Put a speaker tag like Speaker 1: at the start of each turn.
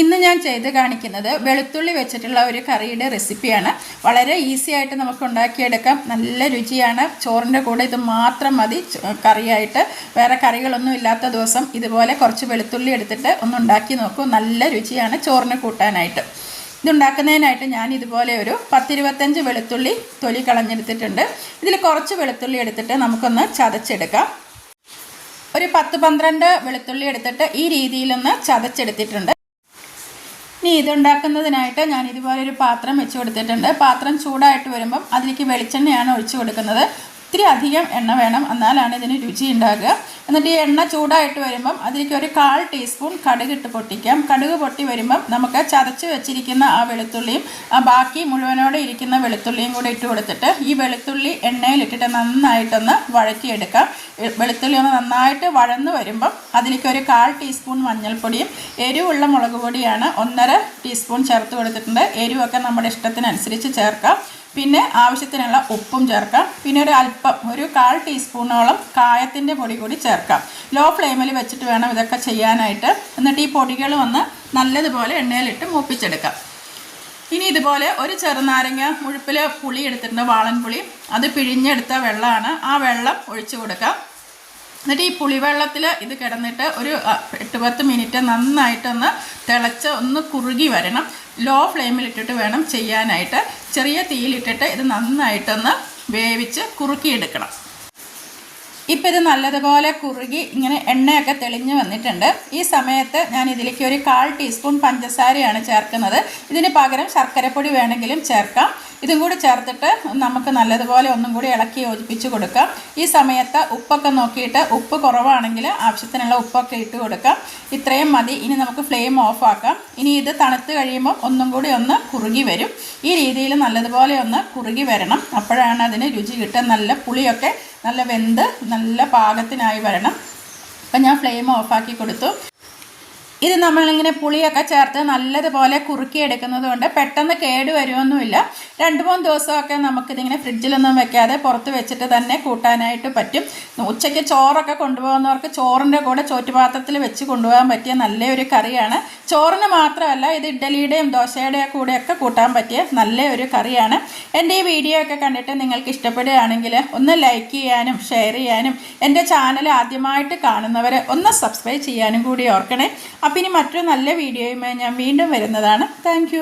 Speaker 1: ഇന്ന് ഞാൻ ചെയ്ത് കാണിക്കുന്നത് വെളുത്തുള്ളി വെച്ചിട്ടുള്ള ഒരു കറിയുടെ റെസിപ്പിയാണ്. വളരെ ഈസി ആയിട്ട് നമുക്ക് ഉണ്ടാക്കിയെടുക്കാം. നല്ല രുചിയാണ്. ചോറിൻ്റെ കൂടെ ഇത് മാത്രം മതി കറിയായിട്ട്. വേറെ കറികളൊന്നും ഇല്ലാത്ത ദിവസം ഇതുപോലെ കുറച്ച് വെളുത്തുള്ളി എടുത്തിട്ട് ഒന്ന് ഉണ്ടാക്കി നോക്കൂ. നല്ല രുചിയാണ് ചോറിന് കൂട്ടാനായിട്ട്. ഇതുണ്ടാക്കുന്നതിനായിട്ട് ഞാൻ ഇതുപോലെ ഒരു 10-25 വെളുത്തുള്ളി തൊലി കളഞ്ഞെടുത്തിട്ടുണ്ട്. ഇതിൽ കുറച്ച് വെളുത്തുള്ളി എടുത്തിട്ട് നമുക്കൊന്ന് ചതച്ചെടുക്കാം. ഒരു 10-12 വെളുത്തുള്ളി എടുത്തിട്ട് ഈ രീതിയിലൊന്ന് ചതച്ചെടുത്തിട്ടുണ്ട്. ഇനി ഇതുണ്ടാക്കുന്നതിനായിട്ട് ഞാൻ ഇതുപോലെ ഒരു പാത്രം വെച്ച് കൊടുത്തിട്ടുണ്ട്. പാത്രം ചൂടായിട്ട് വരുമ്പം അതിലേക്ക് വെളിച്ചെണ്ണയാണ് ഒഴിച്ചു കൊടുക്കുന്നത്. ഇത്തിരി അധികം എണ്ണ വേണം, എന്നാലാണ് ഇതിന് രുചി ഉണ്ടാകുക. എന്നിട്ട് ഈ എണ്ണ ചൂടായിട്ട് വരുമ്പം അതിലേക്ക് ഒരു 1/4 ടീസ്പൂൺ കടുക് ഇട്ട് പൊട്ടിക്കാം. കടുക് പൊട്ടി വരുമ്പം നമുക്ക് ചതച്ച് വെച്ചിരിക്കുന്ന ആ വെളുത്തുള്ളിയും ബാക്കി മുഴുവനോടെ ഇരിക്കുന്ന വെളുത്തുള്ളിയും കൂടെ ഇട്ട് കൊടുത്തിട്ട് ഈ വെളുത്തുള്ളി എണ്ണയിലിട്ടിട്ട് നന്നായിട്ടൊന്ന് വഴറ്റിയെടുക്കാം. വെളുത്തുള്ളി ഒന്ന് നന്നായിട്ട് വഴന്ന് വരുമ്പം അതിലേക്ക് ഒരു 1/4 ടീസ്പൂൺ മഞ്ഞൾപ്പൊടിയും എരിവുള്ള മുളക് പൊടിയാണ് 1.5 ടീസ്പൂൺ ചേർത്ത് കൊടുത്തിട്ടുണ്ട്. എരിവൊക്കെ നമ്മുടെ ഇഷ്ടത്തിനനുസരിച്ച് ചേർക്കാം. പിന്നെ ആവശ്യത്തിനുള്ള ഉപ്പും ചേർക്കാം. പിന്നെ ഒരു 1/4 ടീസ്പൂണോളം കായത്തിൻ്റെ പൊടി കൂടി ചേർക്കാം. ലോ ഫ്ലെയിമിൽ വെച്ചിട്ട് വേണം ഇതൊക്കെ ചെയ്യാനായിട്ട്. എന്നിട്ട് ഈ പൊടികൾ ഒന്ന് നല്ലതുപോലെ എണ്ണയിലിട്ട് മൂപ്പിച്ചെടുക്കാം. ഇനി ഇതുപോലെ ഒരു ചെറുനാരങ്ങ മുഴുപ്പിൽ പുളി എടുത്തിട്ടുണ്ട്, വാളൻ പുളി. അത് പിഴിഞ്ഞെടുത്ത വെള്ളമാണ്. ആ വെള്ളം ഒഴിച്ചു കൊടുക്കാം. എന്നിട്ട് ഈ പുളിവെള്ളത്തിൽ ഇത് കിടന്നിട്ട് ഒരു 8-10 മിനിറ്റ് നന്നായിട്ടൊന്ന് തിളച്ച് ഒന്ന് കുറുകി വരണം. ലോ ഫ്ലെയിമിലിട്ടിട്ട് വേണം ചെയ്യാനായിട്ട്. ചെറിയ തീയിലിട്ടിട്ട് ഇത് നന്നായിട്ടൊന്ന് വേവിച്ച് കുറുക്കിയെടുക്കണം. ഇപ്പം ഇത് നല്ലതുപോലെ കുറുകി ഇങ്ങനെ എണ്ണയൊക്കെ തെളിഞ്ഞ് വന്നിട്ടുണ്ട്. ഈ സമയത്ത് ഞാൻ ഇതിലേക്ക് ഒരു 1/4 ടീസ്പൂൺ പഞ്ചസാരയാണ് ചേർക്കുന്നത്. ഇതിന് പകരം ശർക്കരപ്പൊടി വേണമെങ്കിലും ചേർക്കാം. ഇതും കൂടി ചേർത്തിട്ട് നമുക്ക് നല്ലതുപോലെ ഒന്നും കൂടി ഇളക്കി യോജിപ്പിച്ച് കൊടുക്കാം. ഈ സമയത്ത് ഉപ്പൊക്കെ നോക്കിയിട്ട് ഉപ്പ് കുറവാണെങ്കിൽ ആവശ്യത്തിനുള്ള ഉപ്പൊക്കെ ഇട്ട് കൊടുക്കാം. ഇത്രയും മതി. ഇനി നമുക്ക് ഫ്ലെയിം ഓഫ് ആക്കാം. ഇനി ഇത് തണുത്ത് കഴിയുമ്പോൾ ഒന്നും കൂടി ഒന്ന് കുറുകി വരും. ഈ രീതിയിൽ നല്ലതുപോലെ ഒന്ന് കുറുകി വരണം. അപ്പോഴാണ് അതിന് രുചി കിട്ടുക. നല്ല പുളിയൊക്കെ നല്ല വെന്ത് നല്ല പാകത്തിനായി വരണം. അപ്പം ഞാൻ ഫ്ലെയിം ഓഫാക്കി കൊടുത്തു. ഇത് നമ്മളിങ്ങനെ പുളിയൊക്കെ ചേർത്ത് നല്ലതുപോലെ കുറുക്കിയെടുക്കുന്നത് കൊണ്ട് പെട്ടെന്ന് കേടുവരുമൊന്നുമില്ല. 2-3 ദിവസമൊക്കെ നമുക്കിതിങ്ങനെ ഫ്രിഡ്ജിലൊന്നും വെക്കാതെ പുറത്ത് വെച്ചിട്ട് തന്നെ കൂട്ടാനായിട്ട് പറ്റും. ഉച്ചയ്ക്ക് ചോറൊക്കെ കൊണ്ടുപോകുന്നവർക്ക് ചോറിൻ്റെ കൂടെ ചോറ്റുപാത്രത്തിൽ വെച്ച് കൊണ്ടുപോകാൻ പറ്റിയ നല്ലൊരു കറിയാണ്. ചോറിന് മാത്രമല്ല, ഇത് ഇഡ്ഡലിയുടെയും ദോശയുടെയും കൂടെയൊക്കെ കൂട്ടാൻ പറ്റിയ നല്ലൊരു കറിയാണ്. എൻ്റെ ഈ വീഡിയോ ഒക്കെ കണ്ടിട്ട് നിങ്ങൾക്ക് ഇഷ്ടപ്പെടുകയാണെങ്കിൽ ഒന്ന് ലൈക്ക് ചെയ്യാനും ഷെയർ ചെയ്യാനും എൻ്റെ ചാനൽ ആദ്യമായിട്ട് കാണുന്നവർ ഒന്ന് സബ്സ്ക്രൈബ് ചെയ്യാനും കൂടി ഓർക്കണേ. അപ്പം ഇനി മറ്റൊരു നല്ല വീഡിയോയുമായി ഞാൻ വീണ്ടും വരുന്നതാണ്. താങ്ക്